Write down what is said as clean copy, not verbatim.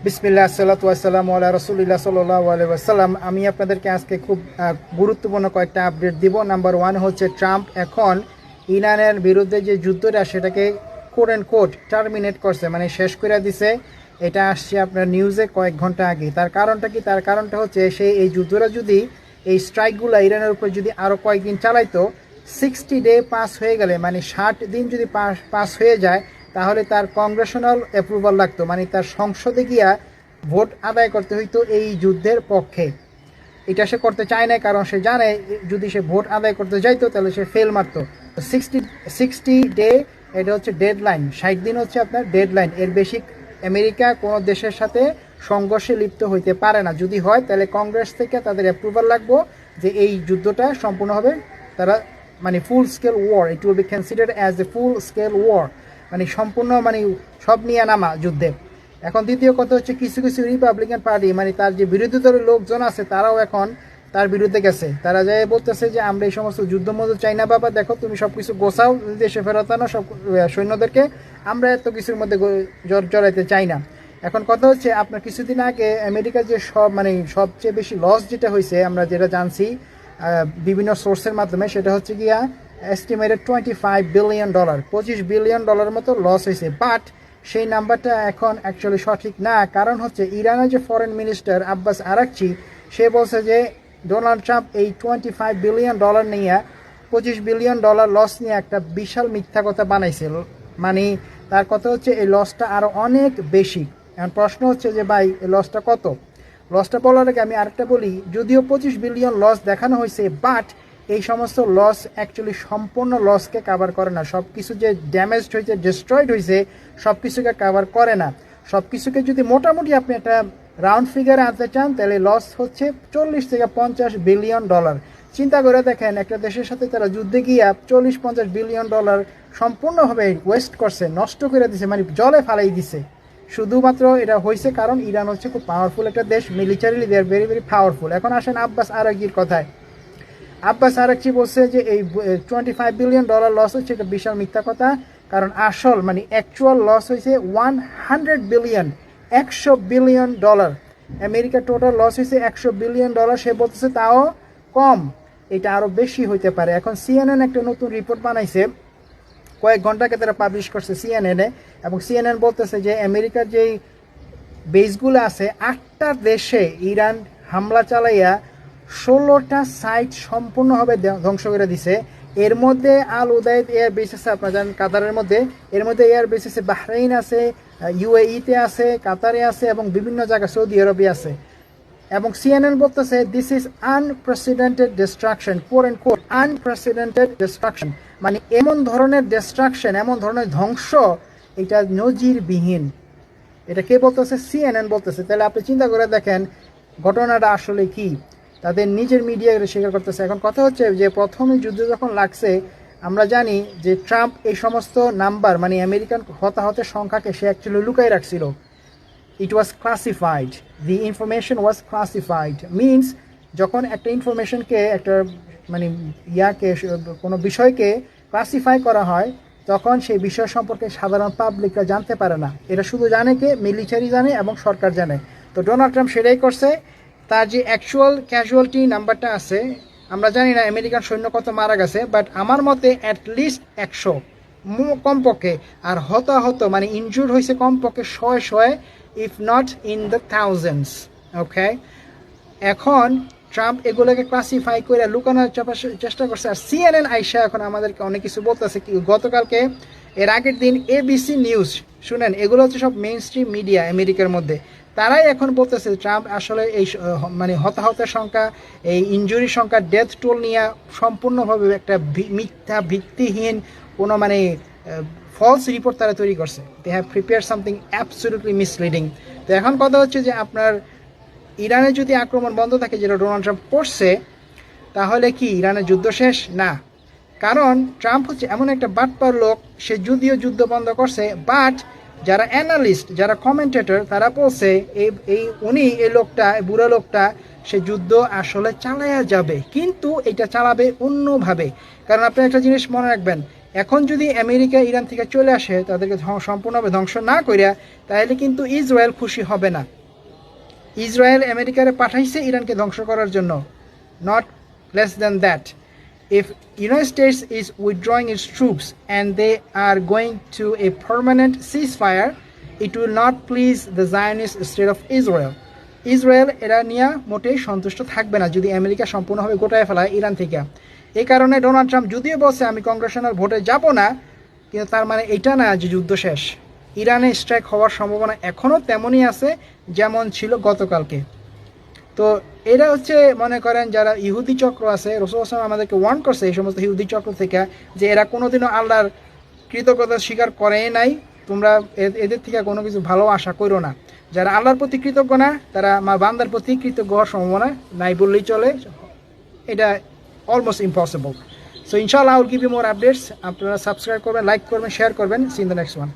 বিসমিল্লাহ আসসালাতু ওয়াসসালামু আলা রাসূলিল্লাহ সাল্লাল্লাহু আলাইহি ওয়াসাল্লাম। আমি আপনাদেরকে আজকে খুব গুরুত্বপূর্ণ কয়েকটা আপডেট দিব। নাম্বার 1 হচ্ছে ট্রাম্প এখন ইরানের বিরুদ্ধে যে যুদ্ধটা সেটাকে কোট অ্যান্ড কোট টার্মিনেট করছে, মানে শেষ করে দিছে। এটা আসছে আপনার নিউজে কয়েক ঘন্টা আগে। তার কারণটা কি? তার কারণটা হচ্ছে সে এই যুদ্ধটা যদি এই স্ট্রাইকগুলো ইরানের উপর যদি আরও কয়েকদিন চালাইতো, 60 ডে পাস হয়ে গেলে, মানে 60 দিন যদি পাস হয়ে যায়, তাহলে তার কংগ্রেশনাল অ্যাপ্রুভাল লাগতো, মানে তার সংসদে গিয়া ভোট আদায় করতে হইতো এই যুদ্ধের পক্ষে। এটা সে করতে চায় না, কারণ সে জানে যদি সে ভোট আদায় করতে যাইতো তাহলে সে ফেল মারতো। 60 ডে এটা হচ্ছে ডেডলাইন, 60 দিন হচ্ছে আপনার ডেডলাইন। এর বেশি আমেরিকা কোনো দেশের সাথে সংঘর্ষে লিপ্ত হইতে পারে না। যদি হয় তাহলে কংগ্রেস থেকে তাদের অ্যাপ্রুভাল লাগবো যে এই যুদ্ধটা সম্পূর্ণভাবে তারা, মানে full scale war, it will be considered as a full scale war, মানে সম্পূর্ণ, মানে সব নিয়ে নামা যুদ্ধে। এখন দ্বিতীয় কথা হচ্ছে কিছু কিছু রিপাবলিকান পার্টি, মানে তার যে বিরোধী দলের লোকজন আছে তারাও এখন তার বিরুদ্ধে গেছে। তারা যাই বলতেছে যে আমরা এই সমস্ত যুদ্ধ মধ্যে চাই না বাবা, দেখো তুমি সব কিছু গোছাও, দেশে ফেরত আনো সব সৈন্যদেরকে, আমরা এত কিছুর মধ্যে জড়াইতে চাই না। এখন কথা হচ্ছে আপনার কিছুদিন আগে আমেরিকার যে মানে সবচেয়ে বেশি লস যেটা হয়েছে, আমরা যেটা জানছি বিভিন্ন সোর্সের মাধ্যমে, সেটা হচ্ছে গিয়া এস্টিমেটেড $25 বিলিয়ন, $25 বিলিয়ন মতো লস হয়েছে। বাট সেই নাম্বারটা এখন অ্যাকচুয়ালি সঠিক না। কারণ হচ্ছে ইরানের যে ফরেন মিনিস্টার আব্বাস আরাকচি, সে বলছে যে ডোনাল্ড ট্রাম্প এই $25 বিলিয়ন নিয়ে $25 বিলিয়ন লস নিয়ে একটা বিশাল মিথ্যা কথা বানাইছে। মানে তার কথা হচ্ছে এই লসটা আরও অনেক বেশি। এখন প্রশ্ন হচ্ছে যে ভাই এই লসটা কত? লসটা বলার আগে আমি আরেকটা বলি, যদিও $25 বিলিয়ন লস দেখানো হয়েছে, বাট এই সমস্ত লস অ্যাকচুয়ালি সম্পূর্ণ লসকে কাভার করে না। সব কিছু যে ড্যামেজড হয়েছে, ডিস্ট্রয়েড হয়েছে, সব কিছুকে কাভার করে না। সব কিছুকে যদি মোটামুটি আপনি একটা রাউন্ড ফিগারে আনতে চান, তাহলে লস হচ্ছে $40 থেকে $50 বিলিয়ন। চিন্তা করে দেখেন, একটা দেশের সাথে তারা যুদ্ধে গিয়া $40-50 বিলিয়ন সম্পূর্ণভাবে ওয়েস্ট করছে, নষ্ট করে দিছে, মানে জলে ফালাই দিছে। শুধুমাত্র এটা হয়েছে কারণ ইরান হচ্ছে খুব পাওয়ারফুল একটা দেশ, militarily they are very very powerful. এখন আসেন আব্বাস আরাকচির কথায়। আব্বাস আরাকচি বলছে যে এই $25 বিলিয়ন লস হচ্ছে, এটা বিশাল মিথ্যা কথা। কারণ আসল, মানে অ্যাকচুয়াল লস হয়েছে 100 বিলিয়ন, $100 বিলিয়ন। আমেরিকার টোটাল লস হয়েছে $100 বিলিয়ন। সে বলতেছে তাও কম, এটা আরও বেশি হইতে পারে। এখন সিএনএন একটা নতুন রিপোর্ট বানাইছে, কয়েক ঘন্টাকে তারা পাবলিশ করছে সিএনএনে, এবং সিএনএন বলতেছে যে আমেরিকার যেই বেসগুলো আছে 8টা দেশে ইরান হামলা চালাইয়া 16টা সাইট সম্পূর্ণভাবে ধ্বংস করে দিছে। এর মধ্যে আল উদাইদ এয়ার বেস আছে, আপনারা জানেন কাতারের মধ্যে। এর মধ্যে এয়ার বেস আছে বাহরাইন আছে, ইউএইতে আছে, কাতারে আছে, এবং বিভিন্ন জায়গায় সৌদি আরবে আছে। এবং সিএনএন বলতেছে this is unprecedented destruction, quote and quote unprecedented destruction, মানে এমন ধরনের ডিস্ট্রাকশন, এমন ধরনের ধ্বংস, এটা নজিরবিহীন। এটা কে বলতেছে? সিএনএন বলতেছে। তাহলে আপনি চিন্তা করে দেখেন ঘটনাটা আসলে কি। তাদের নিজের মিডিয়া স্বীকার করতেছে। এখন কথা হচ্ছে যে প্রথমে যুদ্ধ যখন লাগছে, আমরা জানি যে ট্রাম্প এই সমস্ত নাম্বার, মানে আমেরিকান হতাহতের সংখ্যাকে সে অ্যাকচুয়ালি লুকাই রাখছিল। It was classified, the information was classified. Means যখন একটা ইনফরমেশনকে, একটা মানে ইয়াকে, কোনো বিষয়কে ক্লাসিফাই করা হয়, তখন সেই বিষয় সম্পর্কে সাধারণ পাবলিকরা জানতে পারে না। এটা শুধু জানে কে? মিলিটারি জানে এবং সরকার জানে। তো ডোনাল্ড ট্রাম্প সেটাই করছে। তার যে অ্যাকচুয়াল ক্যাজুয়ালিটি নাম্বারটা আছে, আমরা জানি না আমেরিকান সৈন্য কত মারা গেছে, বাট আমার মতে অ্যাটলিস্ট 100 কমপক্ষে। আর হতাহত মানে ইনজুর্ড হয়েছে কমপক্ষে 100, if not in the thousands. Okay, এখন ট্রাম্প এগুলোকে ক্লাসিফাই করে লুকানোর চেষ্টা করছে। আর সিএনএন আইসা এখন আমাদেরকে অনেক কিছু বলতেছে। কি গতকালকে, এর আগের দিন এবিসি নিউজ, শুনেন, এগুলো হচ্ছে সব মেইন স্ট্রিম মিডিয়া আমেরিকার মধ্যে, তারাই এখন বলতেছে ট্রাম্প আসলে এই মানে হতাহতের সংখ্যা, এই ইনজুরির সংখ্যা, ডেথ টোল নিয়ে সম্পূর্ণভাবে একটা মিথ্যা, ভিত্তিহীন কোনো মানে ফলস রিপোর্ট তারা তৈরি করছে। They have prepare something absolutely misleading. তো এখন কথা হচ্ছে যে আপনার ইরানের যদি আক্রমণ বন্ধ থাকে, যেটা ডোনাল্ড ট্রাম্প করছে, তাহলে কি ইরানের যুদ্ধ শেষ? না। কারণ ট্রাম্প হচ্ছে এমন একটা বাটপার লোক, সে যদিও যুদ্ধ বন্ধ করছে, বাট যারা অ্যানালিস্ট, যারা কমেন্টেটর, তারা বলছে উনি এই লোকটা, বুড়ো লোকটা, সে যুদ্ধ আসলে চালায়া যাবে, কিন্তু এটা চালাবে অন্যভাবে। কারণ আপনি একটা জিনিস মনে রাখবেন, এখন যদি আমেরিকা ইরান থেকে চলে আসে তাদেরকে সম্পূর্ণভাবে ধ্বংস না করিয়া, তাহলে কিন্তু ইসরায়েল খুশি হবে না। ইসরায়েল আমেরিকারে পাঠাইছে ইরানকে ধ্বংস করার জন্য, not less than that. If United States is withdrawing its troops and they are going to a permanent ceasefire, it will not please the Zionist state of Israel. Israel এরা নিয়ে মোটেই সন্তুষ্ট থাকবে না যদি আমেরিকা সম্পূর্ণভাবে গোটায় ফেলায় ইরান থেকে। এই কারণে ডোনাল্ড ট্রাম্প যদিও বলছে আমি কংগ্রেশনাল ভোটে যাব না, কিন্তু তার মানে এটা না যে যুদ্ধ শেষ। ইরানে স্ট্রাইক হওয়ার সম্ভাবনা এখনও তেমনই আছে যেমন ছিল গতকালকে। তো এরা হচ্ছে মনে করেন যারা ইহুদি চক্র আছে, রাসূল সাল্লাল্লাহু আমাদেরকে ওয়ার্ন করছে এই সমস্ত ইহুদি চক্র থেকে যে এরা কোনোদিনও আল্লাহর কৃতজ্ঞতা স্বীকার করে নাই, তোমরা এদের থেকে কোনো কিছু ভালো আশা করো না। যারা আল্লাহর প্রতি কৃতজ্ঞ না তারা বান্দার প্রতি কৃতজ্ঞ হওয়ার সম্ভাবনা নাই বললেই চলে, এটা অলমোস্ট ইম্পসিবল। সো ইনশাআল্লাহ I will give you more updates. আপনারা সাবস্ক্রাইব করবেন, লাইক করবেন, শেয়ার করবেন। See in the next one.